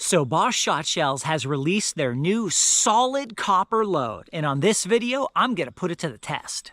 So BOSS Shotshells has released their new solid copper load, and on this video, I'm gonna put it to the test.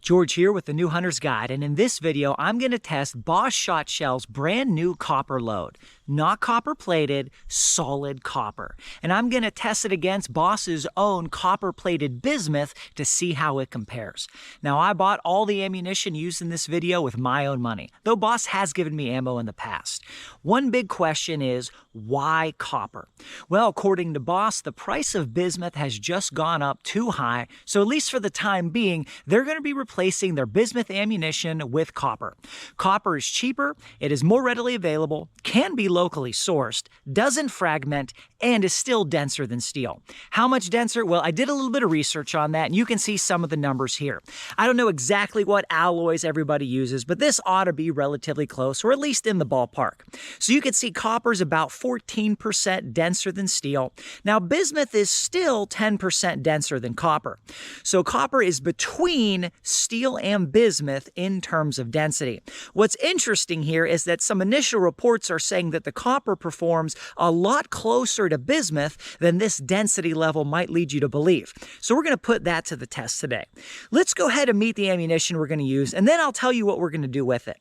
George here with the New Hunter's Guide, and in this video, I'm going to test BOSS Shotshells' brand new copper load. Not copper plated, solid copper. And I'm going to test it against BOSS's own copper plated bismuth to see how it compares. Now, I bought all the ammunition used in this video with my own money, though BOSS has given me ammo in the past. One big question is, why copper? Well, according to BOSS, the price of bismuth has just gone up too high, so at least for the time being, they're going to be replacing their bismuth ammunition with copper. Copper is cheaper, it is more readily available, can be locally sourced, doesn't fragment, and is still denser than steel. How much denser? Well, I did a little bit of research on that, and you can see some of the numbers here. I don't know exactly what alloys everybody uses, but this ought to be relatively close, or at least in the ballpark. So you can see copper is about 14% denser than steel. Now, bismuth is still 10% denser than copper. So copper is between steel and bismuth in terms of density. What's interesting here is that some initial reports are saying that the copper performs a lot closer to bismuth than this density level might lead you to believe. So we're going to put that to the test today. Let's go ahead and meet the ammunition we're going to use, and then I'll tell you what we're going to do with it.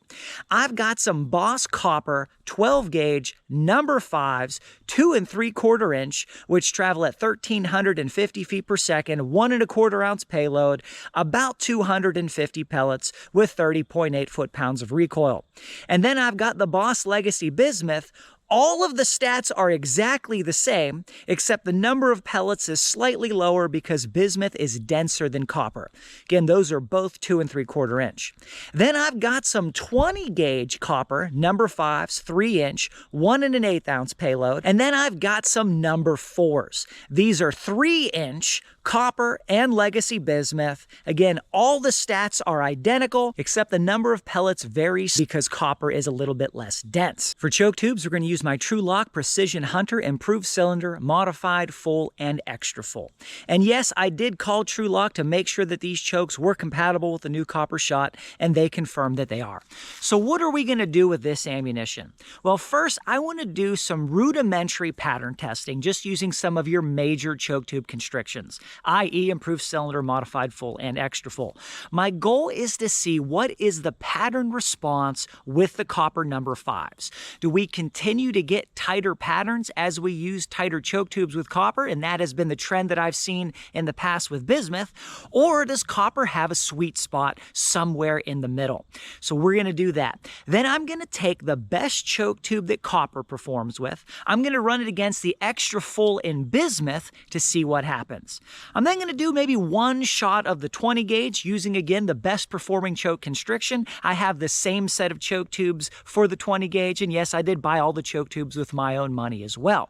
I've got some BOSS copper 12 gauge number 5s, 2 3/4 inch, which travel at 1,350 feet per second, 1 1/4 ounce payload, about 250 pellets with 30.8 foot-pounds of recoil. And then I've got the BOSS Legacy Bismuth. All of the stats are exactly the same, except the number of pellets is slightly lower because bismuth is denser than copper. Again, those are both 2 3/4 inch. Then I've got some 20 gauge copper, number 5s, 3 inch, 1 1/8 ounce payload. And then I've got some number 4s. These are 3 inch copper and legacy bismuth. Again, all the stats are identical, except the number of pellets varies because copper is a little bit less dense. For choke tubes, we're going to use my Trulock Precision Hunter Improved Cylinder, Modified, Full, and Extra Full. And yes, I did call Trulock to make sure that these chokes were compatible with the new copper shot, and they confirmed that they are. So what are we going to do with this ammunition? Well, first, I want to do some rudimentary pattern testing, just using some of your major choke tube constrictions, i.e. Improved Cylinder, Modified, Full, and Extra Full. My goal is to see what is the pattern response with the copper number 5s. Do we continue to get tighter patterns as we use tighter choke tubes with copper, and that has been the trend that I've seen in the past with bismuth, or does copper have a sweet spot somewhere in the middle? So we're going to do that. Then I'm going to take the best choke tube that copper performs with. I'm going to run it against the Extra Full in bismuth to see what happens. I'm then going to do maybe one shot of the 20 gauge using, again, the best performing choke constriction. I have the same set of choke tubes for the 20 gauge, and yes, I did buy all the choke tubes with my own money as well.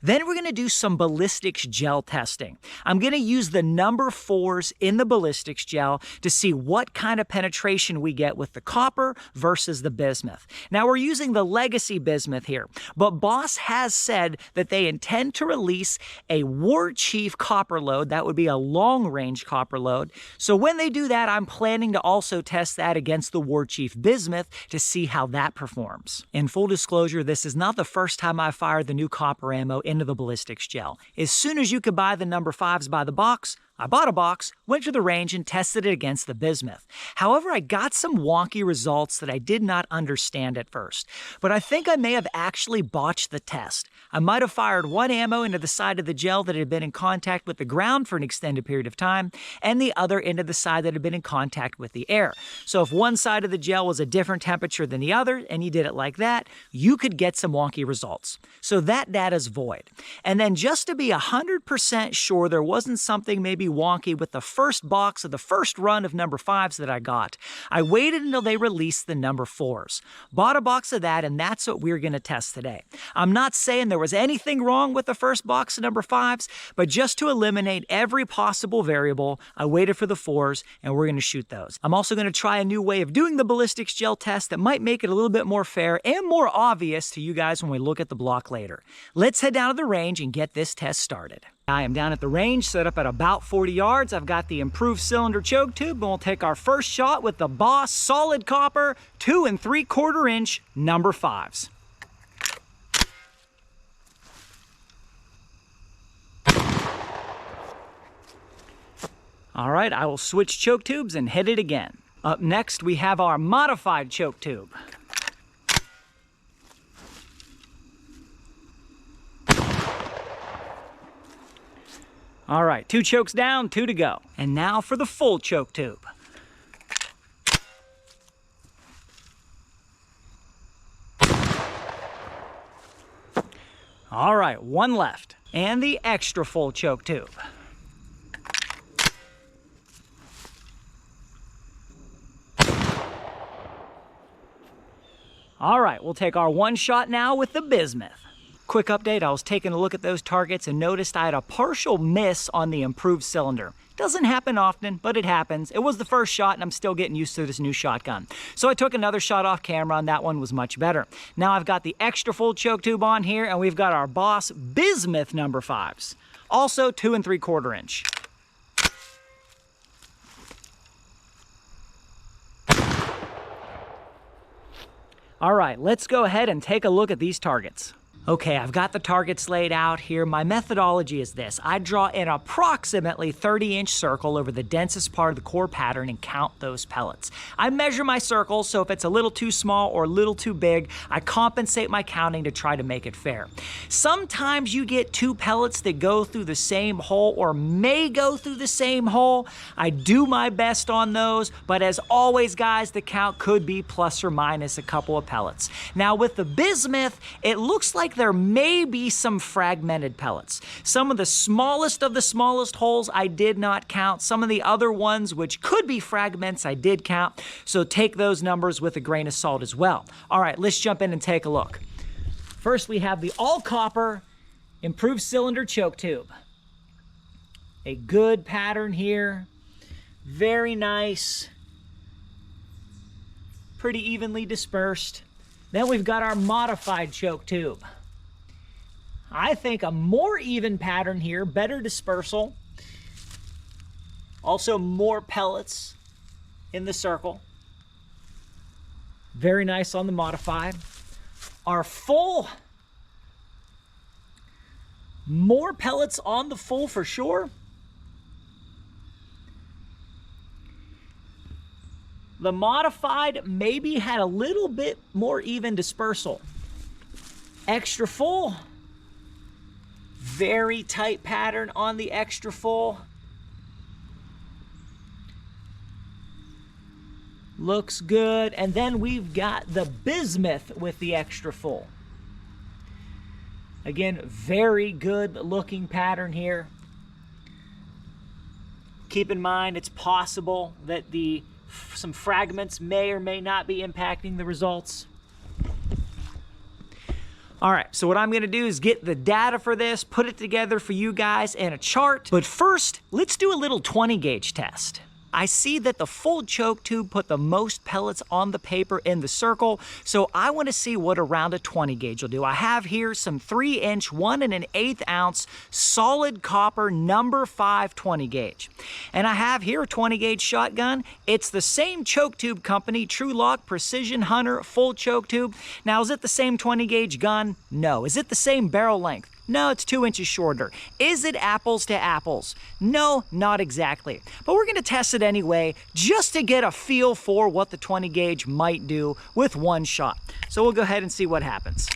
Then we're going to do some ballistics gel testing. I'm going to use the number 4s in the ballistics gel to see what kind of penetration we get with the copper versus the bismuth. Now, we're using the legacy bismuth here, but BOSS has said that they intend to release a War Chief copper load. That would be a long-range copper load. So when they do that, I'm planning to also test that against the War Chief bismuth to see how that performs. In full disclosure, this is not the first time I fired the new copper ammo into the ballistics gel. As soon as you could buy the number 5s by the box, I bought a box, went to the range, and tested it against the bismuth. However, I got some wonky results that I did not understand at first. But I think I may have actually botched the test. I might have fired one ammo into the side of the gel that had been in contact with the ground for an extended period of time, and the other into the side that had been in contact with the air. So if one side of the gel was a different temperature than the other, and you did it like that, you could get some wonky results. So that data's void. And then just to be 100% sure there wasn't something maybe wonky with the first box of the first run of number 5s that I got, I waited until they released the number 4s. Bought a box of that, and that's what we're going to test today. I'm not saying there was anything wrong with the first box of number 5s, but just to eliminate every possible variable, I waited for the 4s, and we're going to shoot those. I'm also going to try a new way of doing the ballistics gel test that might make it a little bit more fair and more obvious to you guys when we look at the block later. Let's head down to the range and get this test started. I am down at the range, set up at about 40 yards. I've got the improved cylinder choke tube, and we'll take our first shot with the BOSS solid copper 2 3/4 inch number 5s. All right, I will switch choke tubes and hit it again. Up next, we have our modified choke tube. All right, 2 chokes down, 2 to go. And now for the full choke tube. All right, 1 left. And the extra full choke tube. All right, we'll take our 1 shot now with the Bismuth. Quick update, I was taking a look at those targets and noticed I had a partial miss on the improved cylinder. Doesn't happen often, but it happens. It was the first shot and I'm still getting used to this new shotgun. So I took another shot off camera and that one was much better. Now I've got the extra full choke tube on here and we've got our BOSS Bismuth number 5s. Also 2 3/4 inch. All right, let's go ahead and take a look at these targets. Okay, I've got the targets laid out here. My methodology is this. I draw an approximately 30-inch circle over the densest part of the core pattern and count those pellets. I measure my circles, so if it's a little too small or a little too big, I compensate my counting to try to make it fair. Sometimes you get 2 pellets that go through the same hole or may go through the same hole. I do my best on those, but as always, guys, the count could be plus or minus a couple of pellets. Now, with the Bismuth, it looks like there may be some fragmented pellets. Some of the smallest holes I did not count. Some of the other ones, which could be fragments, I did count. So take those numbers with a grain of salt as well. All right, let's jump in and take a look. First, we have the all copper improved cylinder choke tube. A good pattern here. Very nice. Pretty evenly dispersed. Then we've got our modified choke tube. I think a more even pattern here, better dispersal. Also more pellets in the circle. Very nice on the modified. Our full, more pellets on the full for sure. The modified maybe had a little bit more even dispersal. Extra full. Very tight pattern on the extra full. Looks good. And then we've got the Bismuth with the extra full. Again, very good looking pattern here. Keep in mind, it's possible that some fragments may or may not be impacting the results. All right, so what I'm gonna do is get the data for this, put it together for you guys in a chart. But first, let's do a little 20 gauge test. I see that the full choke tube put the most pellets on the paper in the circle, so I want to see what around a 20 gauge will do. I have here some 3-inch, 1 1/8 ounce solid copper number 5 20 gauge. And I have here a 20 gauge shotgun. It's the same choke tube company, Trulock Precision Hunter full choke tube. Now, is it the same 20 gauge gun? No. Is it the same barrel length? No, it's 2 inches shorter. Is it apples to apples? No, not exactly. But we're gonna test it anyway, just to get a feel for what the 20 gauge might do with 1 shot. So we'll go ahead and see what happens.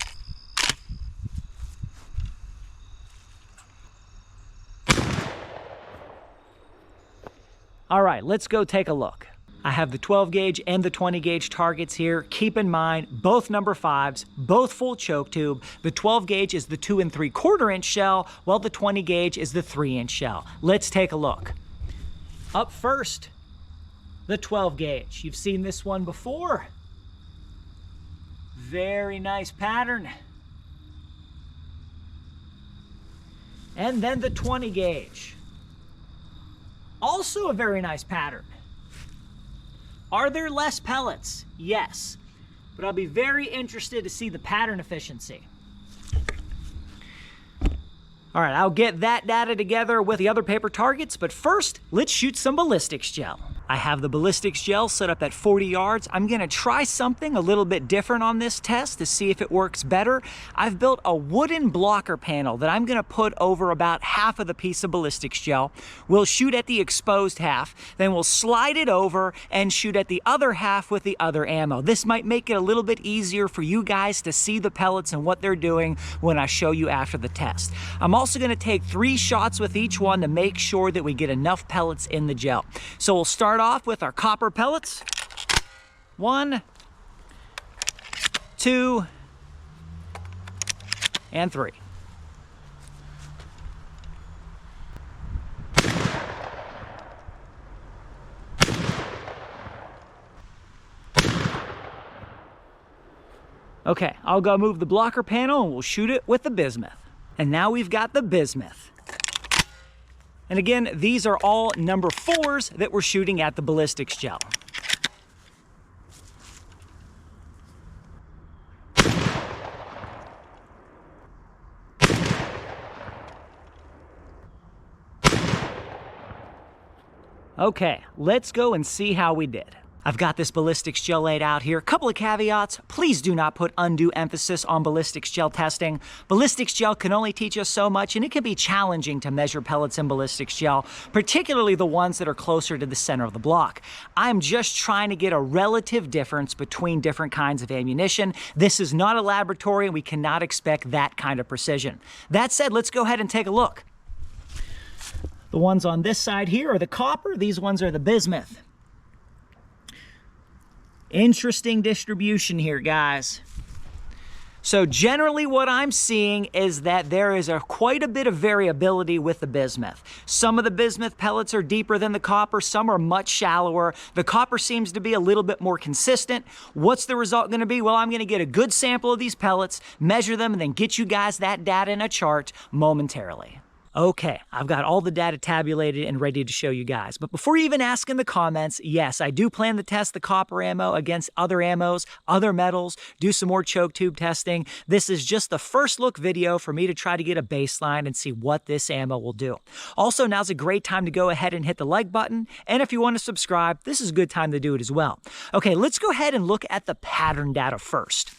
All right, let's go take a look. I have the 12 gauge and the 20 gauge targets here. Keep in mind, both number 5s, both full choke tube. The 12 gauge is the 2 3/4 inch shell, while the 20 gauge is the 3-inch shell. Let's take a look. Up first, the 12 gauge. You've seen this one before. Very nice pattern. And then the 20 gauge. Also a very nice pattern. Are there less pellets? Yes, but I'll be very interested to see the pattern efficiency. All right, I'll get that data together with the other paper targets, but first, let's shoot some ballistics gel. I have the ballistics gel set up at 40 yards. I'm gonna try something a little bit different on this test to see if it works better. I've built a wooden blocker panel that I'm gonna put over about half of the piece of ballistics gel. We'll shoot at the exposed half, then we'll slide it over and shoot at the other half with the other ammo. This might make it a little bit easier for you guys to see the pellets and what they're doing when I show you after the test. I'm also gonna take 3 shots with each one to make sure that we get enough pellets in the gel. So we'll start off with our copper pellets. 1, 2, and 3. Okay, I'll go move the blocker panel and we'll shoot it with the bismuth. And now we've got the bismuth. And again, these are all number 4s that we're shooting at the ballistics gel. Okay, let's go and see how we did. I've got this ballistics gel laid out here. A couple of caveats. Please do not put undue emphasis on ballistics gel testing. Ballistics gel can only teach us so much, and it can be challenging to measure pellets in ballistics gel, particularly the ones that are closer to the center of the block. I'm just trying to get a relative difference between different kinds of ammunition. This is not a laboratory, and we cannot expect that kind of precision. That said, let's go ahead and take a look. The ones on this side here are the copper. These ones are the bismuth. Interesting distribution here, guys. So generally what I'm seeing is that there is quite a bit of variability with the bismuth. Some of the bismuth pellets are deeper than the copper, some are much shallower. The copper seems to be a little bit more consistent. What's the result gonna be? Well, I'm gonna get a good sample of these pellets, measure them, and then get you guys that data in a chart momentarily. Okay, I've got all the data tabulated and ready to show you guys. But before you even ask in the comments, yes, I do plan to test the copper ammo against other ammos, other metals, do some more choke tube testing. This is just the first look video for me to try to get a baseline and see what this ammo will do. Also, now's a great time to go ahead and hit the like button. And if you want to subscribe, this is a good time to do it as well. Okay, let's go ahead and look at the pattern data first.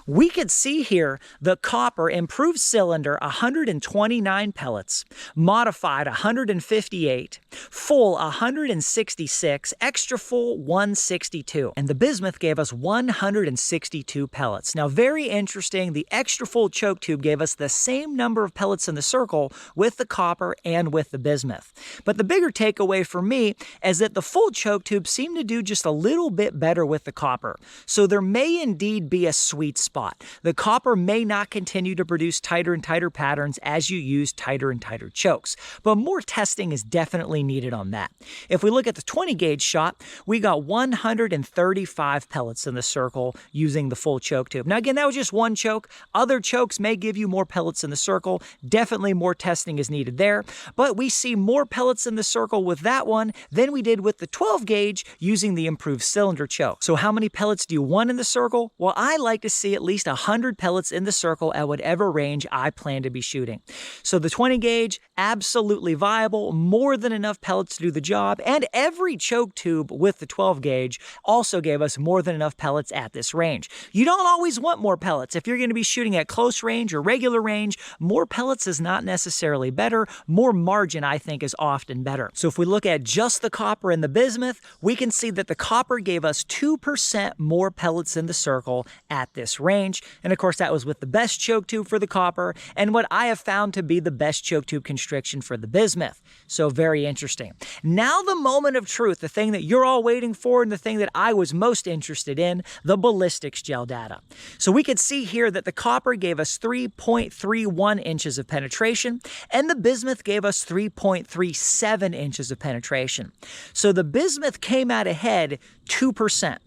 We could see here the copper improved cylinder 129 pellets, modified 158, full 166, extra full 162, and the bismuth gave us 162 pellets. Now, very interesting, the extra full choke tube gave us the same number of pellets in the circle with the copper and with the bismuth. But the bigger takeaway for me is that the full choke tube seemed to do just a little bit better with the copper. So there may indeed be a sweet spot. The copper may not continue to produce tighter and tighter patterns as you use tighter and tighter chokes, but more testing is definitely needed on that. If we look at the 20 gauge shot, we got 135 pellets in the circle using the full choke tube. Now again, that was just one choke. Other chokes may give you more pellets in the circle. Definitely more testing is needed there, but we see more pellets in the circle with that one than we did with the 12 gauge using the improved cylinder choke. So how many pellets do you want in the circle? Well, I like to see at least 100 pellets in the circle at whatever range I plan to be shooting. So the 20 gauge, absolutely viable, more than enough pellets to do the job, and every choke tube with the 12 gauge also gave us more than enough pellets at this range. You don't always want more pellets. If you're going to be shooting at close range or regular range, more pellets is not necessarily better. More margin, I think, is often better. So if we look at just the copper and the bismuth, we can see that the copper gave us 2% more pellets in the circle at this range. And of course, that was with the best choke tube for the copper and what I have found to be the best choke tube constriction for the bismuth. So very interesting. Now the moment of truth, the thing that you're all waiting for and the thing that I was most interested in, the ballistics gel data. So we could see here that the copper gave us 3.31 inches of penetration and the bismuth gave us 3.37 inches of penetration. So the bismuth came out ahead 2%.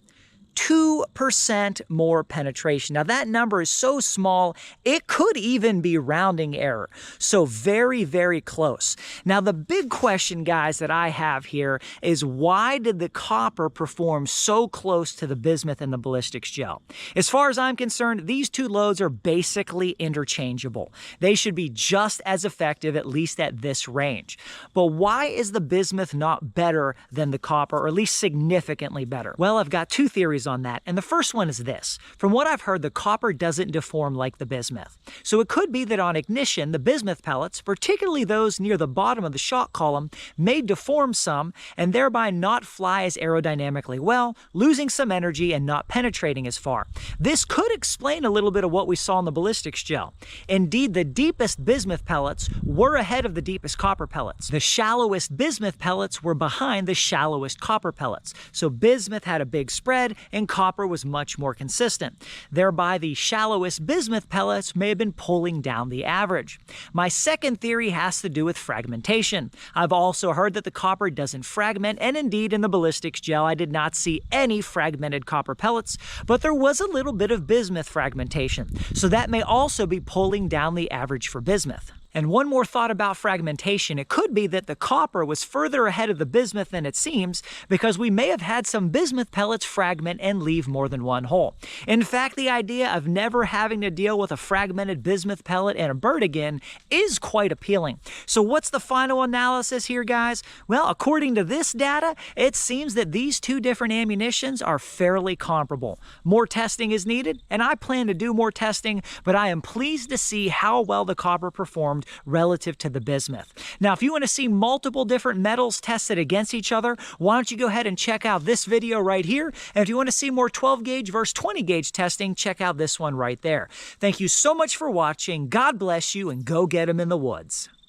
2% more penetration. Now that number is so small, it could even be rounding error. So very, very close. Now the big question, guys, that I have here is why did the copper perform so close to the bismuth and the ballistics gel? As far as I'm concerned, these two loads are basically interchangeable. They should be just as effective, at least at this range. But why is the bismuth not better than the copper, or at least significantly better? Well, I've got two theories on that, and the first one is this. From what I've heard, the copper doesn't deform like the bismuth. So it could be that on ignition, the bismuth pellets, particularly those near the bottom of the shot column, may deform some and thereby not fly as aerodynamically well, losing some energy and not penetrating as far. This could explain a little bit of what we saw in the ballistics gel. Indeed, the deepest bismuth pellets were ahead of the deepest copper pellets. The shallowest bismuth pellets were behind the shallowest copper pellets. So bismuth had a big spread and copper was much more consistent. Thereby, the shallowest bismuth pellets may have been pulling down the average. My second theory has to do with fragmentation. I've also heard that the copper doesn't fragment, and indeed in the ballistics gel I did not see any fragmented copper pellets, but there was a little bit of bismuth fragmentation. So that may also be pulling down the average for bismuth. And one more thought about fragmentation. It could be that the copper was further ahead of the bismuth than it seems because we may have had some bismuth pellets fragment and leave more than one hole. In fact, the idea of never having to deal with a fragmented bismuth pellet and a bird again is quite appealing. So what's the final analysis here, guys? Well, according to this data, it seems that these two different ammunitions are fairly comparable. More testing is needed, and I plan to do more testing, but I am pleased to see how well the copper performed relative to the bismuth. Now, if you want to see multiple different metals tested against each other, why don't you go ahead and check out this video right here. And if you want to see more 12 gauge versus 20 gauge testing, check out this one right there. Thank you so much for watching. God bless you, and go get them in the woods.